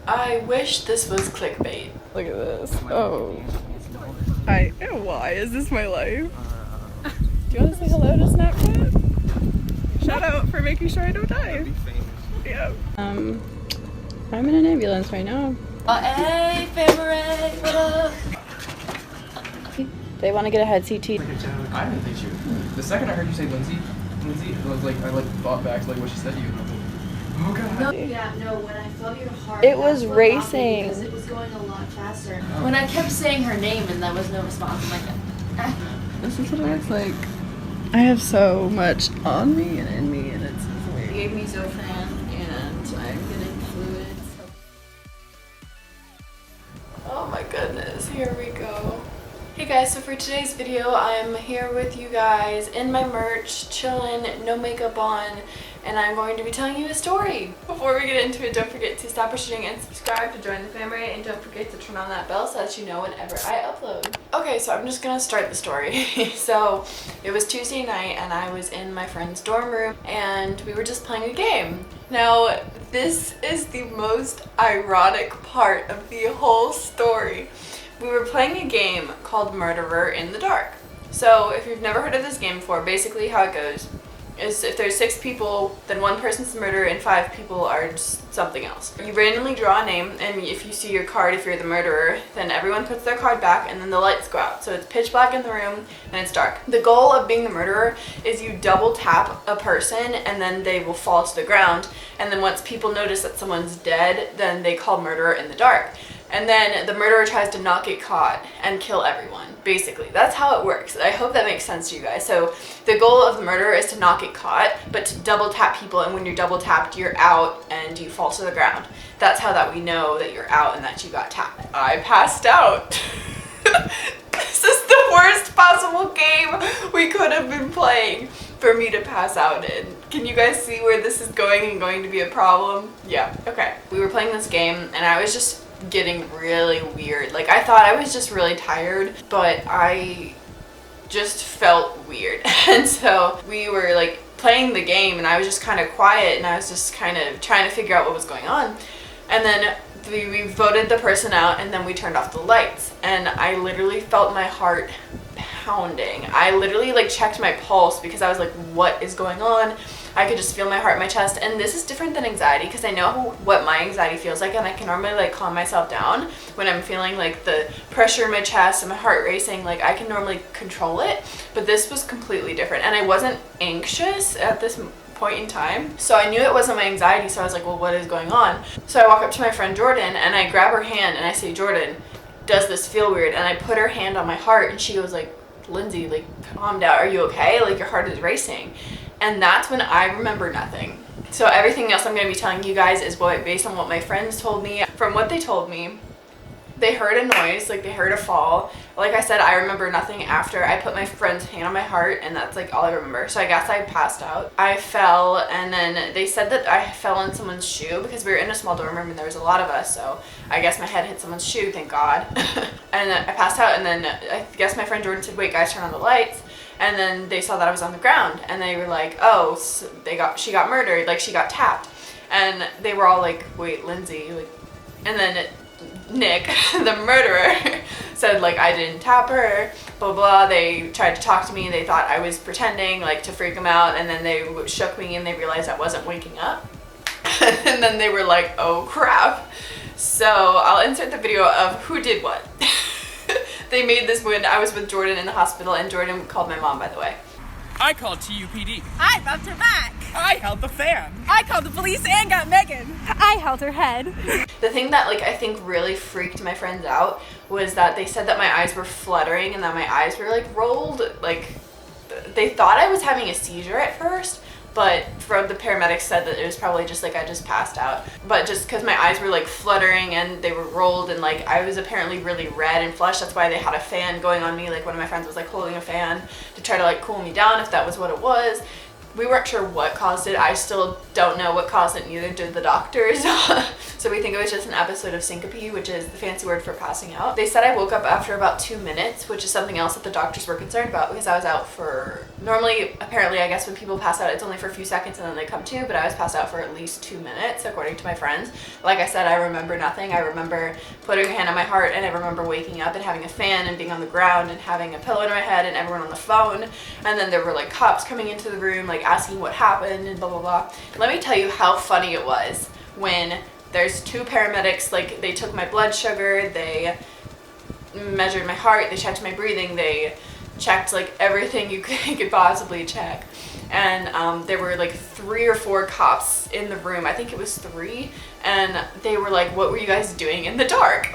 I wish this was clickbait. Look at this. Oh. Why is this my life? Do you want to say hello to Snapchat? Shout out for making sure I don't die. Yeah. I'm in an ambulance right now. Hey, Favorite, what up? They want to get a head CT. I didn't think you. The second I heard you say Lindsay, I was like, I thought back to like what she said to you, and I was like, oh god. No, yeah, no, when I felt your heart, It was that's what got me, racing. because it was going a lot faster. Oh. When I kept saying her name and there was no response, I'm like, This is what it looks like. I have so much on me and in me, and it's weird. He gave me Zofran and I'm getting fluids. Oh my goodness, here we go. Hey guys, so for today's video, I'm here with you guys in my merch, chilling, no makeup on, and I'm going to be telling you a story. Before we get into it, don't forget to stop watching and subscribe to join the family, and don't forget to turn on that bell so that you know whenever I upload. Okay, so I'm just gonna start the story. So it was Tuesday night and I was in my friend's dorm room and we were just playing a game. Now, this is the most ironic part of the whole story. We were playing a game called Murderer in the Dark. So if you've never heard of this game before, basically how it goes is if there's 6 people, then 1 person's the murderer and 5 people are just something else. You randomly draw a name, and if you see your card, if you're the murderer, then everyone puts their card back and then the lights go out. So it's pitch black in the room and it's dark. The goal of being the murderer is you double tap a person and then they will fall to the ground. And then once people notice that someone's dead, then they call murderer in the dark. And then the murderer tries to not get caught and kill everyone. Basically, that's how it works. I hope that makes sense to you guys. So the goal of the murderer is to not get caught, but to double tap people, and when you're double tapped, you're out and you fall to the ground. That's how that we know that you're out and that you got tapped. I passed out. This is the worst possible game we could have been playing for me to pass out in. Can you guys see where this is going and going to be a problem? Yeah, okay. We were playing this game and I was just getting really weird. Like, I thought I was just really tired, but I just felt weird. And so we were like playing the game and I was just kind of quiet and I was just kind of trying to figure out what was going on. And then we voted the person out and then we turned off the lights and I literally felt my heart pounding. I literally like checked my pulse because I was like, what is going on? I could just feel my heart in my chest, and this is different than anxiety because I know what my anxiety feels like, and I can normally like calm myself down when I'm feeling like the pressure in my chest and my heart racing. Like, I can normally control it, but this was completely different, and I wasn't anxious at this point in time, so I knew it wasn't my anxiety. So I was like, well, what is going on? So I walk up to my friend Jordan and I grab her hand and I say, Jordan, does this feel weird? And I put her hand on my heart and she goes like, Lindsay, like, calm down, are you okay? Like, your heart is racing. And that's when I remember nothing. So everything else I'm going to be telling you guys is based on what my friends told me. From what they told me, they heard a noise, like they heard a fall. Like I said, I remember nothing after I put my friend's hand on my heart, and that's like all I remember. So I guess I passed out. I fell, and then they said that I fell in someone's shoe because we were in a small dorm room and there was a lot of us. So I guess my head hit someone's shoe, thank God. And I passed out, and then I guess my friend Jordan said, wait guys, turn on the lights. And then they saw that I was on the ground and they were like, oh, so she got murdered, like she got tapped. And they were all like, wait, Lindsay, like, and then Nick, the murderer, said like I didn't tap her, blah blah. They tried to talk to me, they thought I was pretending, like, to freak them out, and then they shook me and they realized I wasn't waking up. And then they were like, oh crap. So I'll insert the video of who did what. They made this when I was with Jordan in the hospital, and Jordan called my mom, by the way. I called TUPD. I bumped her back. I held the fan. I called the police and got Megan. I held her head. The thing that like I think really freaked my friends out was that they said that my eyes were fluttering and that my eyes were like rolled. Like, they thought I was having a seizure at first, but from the paramedics said that it was probably just like I just passed out. But just because my eyes were like fluttering and they were rolled and like I was apparently really red and flushed, that's why they had a fan going on me. Like, one of my friends was like holding a fan to try to like cool me down if that was what it was. We weren't sure what caused it. I still don't know what caused it, neither did the doctors. So we think it was just an episode of syncope, which is the fancy word for passing out. They said I woke up after about 2 minutes, which is something else that the doctors were concerned about because I was out for, normally, apparently, I guess when people pass out, it's only for a few seconds and then they come to, but I was passed out for at least 2 minutes, according to my friends. Like I said, I remember nothing. I remember putting a hand on my heart, and I remember waking up and having a fan and being on the ground and having a pillow in my head and everyone on the phone. And then there were like cops coming into the room, like asking what happened and blah, blah, blah. Let me tell you how funny it was when there's 2 paramedics, like they took my blood sugar, they measured my heart, they checked my breathing, they checked like everything you could possibly check. And there were like 3 or 4 cops in the room. I think it was 3. And they were like, what were you guys doing in the dark?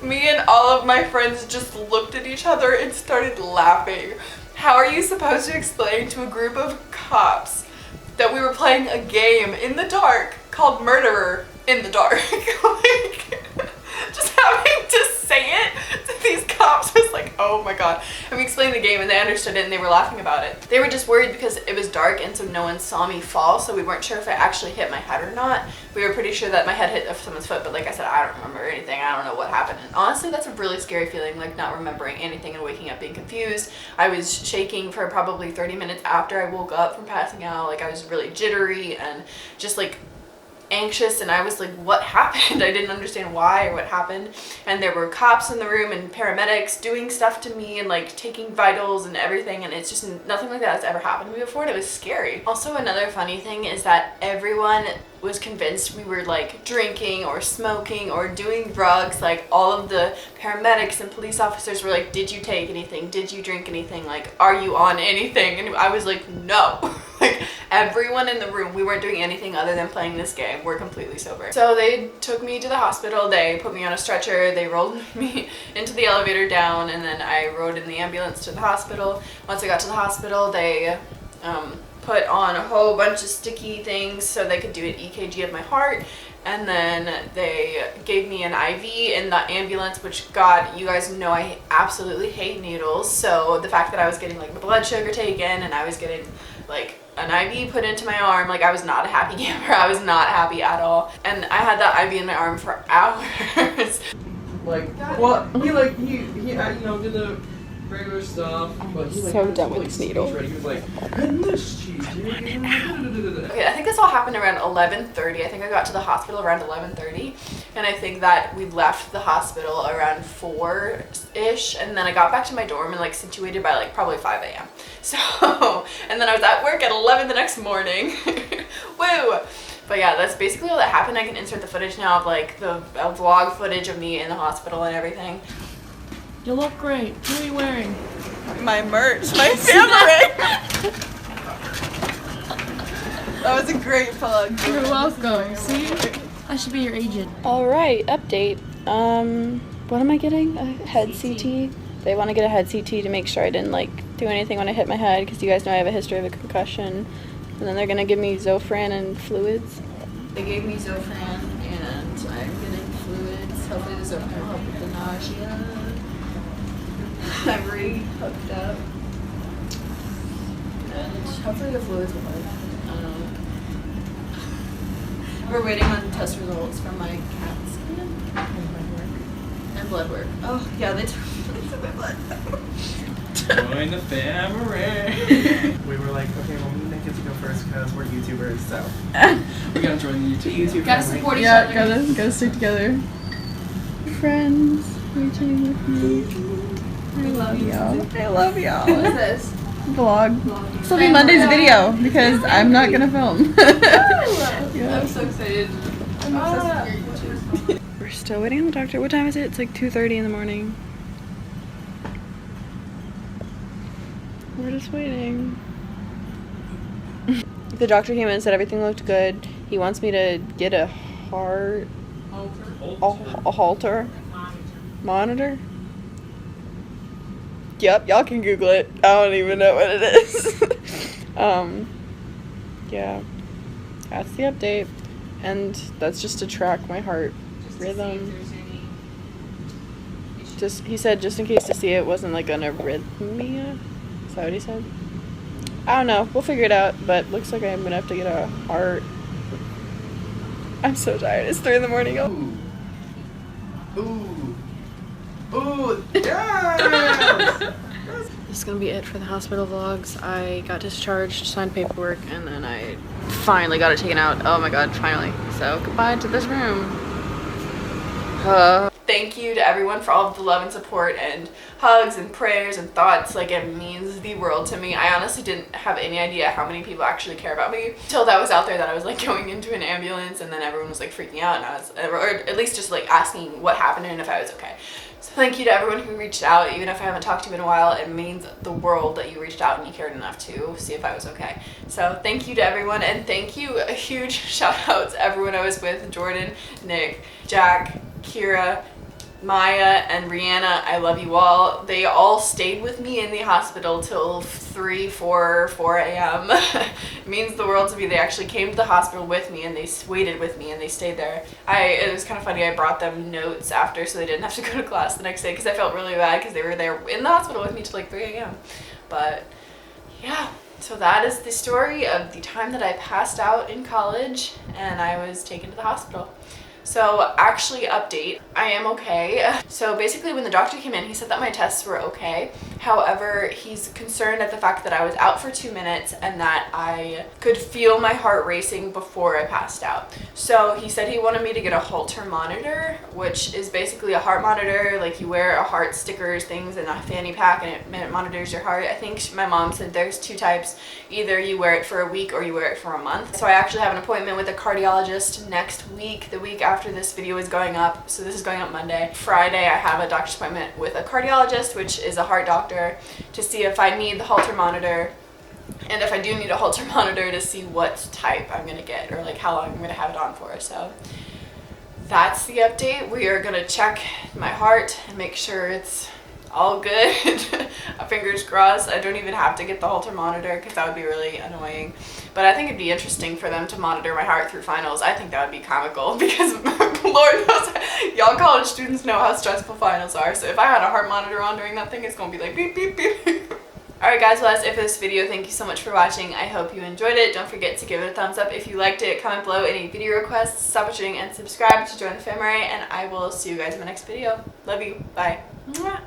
Me and all of my friends just looked at each other and started laughing. How are you supposed to explain to a group of cops that we were playing a game in the dark called Murderer in the Dark? Like, just having to say it to these cops was like, oh my god. And we explained the game and they understood it and they were laughing about it. They were just worried because it was dark and so no one saw me fall, so we weren't sure if I actually hit my head or not. We were pretty sure that my head hit someone's foot, but like I said, I don't remember anything. I don't know what happened. And honestly, that's a really scary feeling, like not remembering anything and waking up being confused. I was shaking for probably 30 minutes after I woke up from passing out. Like I was really jittery and just like anxious, and I was like, what happened? I didn't understand why or what happened. And there were cops in the room and paramedics doing stuff to me and like taking vitals and everything, and it's just nothing like that has ever happened to me before, and it was scary. Also, another funny thing is that everyone was convinced we were like drinking or smoking or doing drugs. Like all of the paramedics and police officers were like, did you take anything? Did you drink anything? Like, are you on anything? And I was like, no. Like everyone in the room, we weren't doing anything other than playing this game. We're completely sober. So they took me to the hospital. They put me on a stretcher. They rolled me into the elevator down, and then I rode in the ambulance to the hospital. Once I got to the hospital, they put on a whole bunch of sticky things so they could do an EKG of my heart, and then they gave me an IV in the ambulance, which, God, you guys know I absolutely hate needles, so the fact that I was getting like my blood sugar taken and I was getting like an IV put into my arm, like I was not a happy camper. I was not happy at all, and I had that IV in my arm for hours. Like, well, he you know, did the regular stuff, but he like, so done with this needle. He was like, and this cheese, Okay, I think this all happened around 11:30. I think I got to the hospital around 11:30, and I think that we left the hospital around 4-ish, and then I got back to my dorm and like situated by like probably 5 a.m. So, and then I was at work at 11 the next morning. Woo! But yeah, that's basically all that happened. I can insert the footage now of like the vlog footage of me in the hospital and everything. You look great. What are you wearing? My merch, my family. That was a great plug. You're welcome. See? I should be your agent. Alright, update. What am I getting? A head CT? They want to get a head CT to make sure I didn't like do anything when I hit my head, because you guys know I have a history of a concussion. And then they're going to give me Zofran and fluids. They gave me Zofran and I'm getting fluids. Hopefully the Zofran will help with the nausea. I'm re-hooked up. And hopefully the fluids will help. We're waiting on test results from my CAT scan and blood work. Oh yeah, they took my blood. join the family. We were like, okay, well, we get to go first because we're YouTubers, so. We gotta join the YouTube Gotta family. support each other. Yeah, gotta stick together. Friends, waiting with me. I love y'all. I love y'all. What is this? Vlog. This will be Monday's video because I'm not gonna film. I'm so excited. I'm obsessed with your YouTube. We're still waiting on the doctor. What time is it? It's like 2:30 in the morning. We're just waiting. The doctor came in and said everything looked good. He wants me to get a heart... A halter? Monitor? Yep, y'all can Google it. I don't even know what it is. Yeah. That's the update. And that's just to track my heart rhythm. Just, he said just in case to see it wasn't like an arrhythmia. Is that what he said? I don't know. We'll figure it out, but looks like I'm gonna have to get a heart. I'm so tired. It's 3 in the morning. Ooh. Ooh. Ooh. Yes! This is gonna be it for the hospital vlogs. I got discharged, signed paperwork, and then I finally got it taken out. Oh my god, finally. So goodbye to this room. Thank you to everyone for all of the love and support and hugs and prayers and thoughts. Like, it means the world to me. I honestly didn't have any idea how many people actually care about me until that was out there, that I was like going into an ambulance and then everyone was like freaking out, and I was, or at least just like asking what happened and if I was okay. So thank you to everyone who reached out. Even if I haven't talked to you in a while, it means the world that you reached out and you cared enough to see if I was okay. So thank you to everyone, and thank you, a huge shout out to everyone I was with: Jordan, Nick, Jack, Kira, Maya, and Rihanna. I love you all. They all stayed with me in the hospital till 4 a.m. It means the world to me. They actually came to the hospital with me and they waited with me and they stayed there. It was kind of funny. I brought them notes after so they didn't have to go to class the next day, because I felt really bad because they were there in the hospital with me till like 3 a.m. But yeah, so that is the story of the time that I passed out in college and I was taken to the hospital. So actually, update, I am okay. So basically when the doctor came in, he said that my tests were okay. However, he's concerned at the fact that I was out for 2 minutes and that I could feel my heart racing before I passed out. So he said he wanted me to get a Holter monitor, which is basically a heart monitor. Like, you wear a heart stickers things in a fanny pack and it monitors your heart. I think my mom said there's 2 types. Either you wear it for a week or you wear it for a month. So I actually have an appointment with a cardiologist next week, the week after this video is going up. So this is going up Monday. Friday I have a doctor's appointment with a cardiologist, which is a heart doctor, to see if I need the Holter monitor, and if I do need a Holter monitor, to see what type I'm gonna get, or like how long I'm gonna have it on for. So that's the update. We are gonna check my heart and make sure it's all good. Fingers crossed. I don't even have to get the Holter monitor because that would be really annoying. But I think it'd be interesting for them to monitor my heart through finals. I think that would be comical because Lord knows, y'all college students know how stressful finals are. So if I had a heart monitor on during that thing, it's gonna be like beep, beep, beep. Alright guys, well that's it for this video. Thank you so much for watching. I hope you enjoyed it. Don't forget to give it a thumbs up if you liked it. Comment below any video requests, stop watching, and subscribe to join the family. And I will see you guys in my next video. Love you. Bye. Mwah.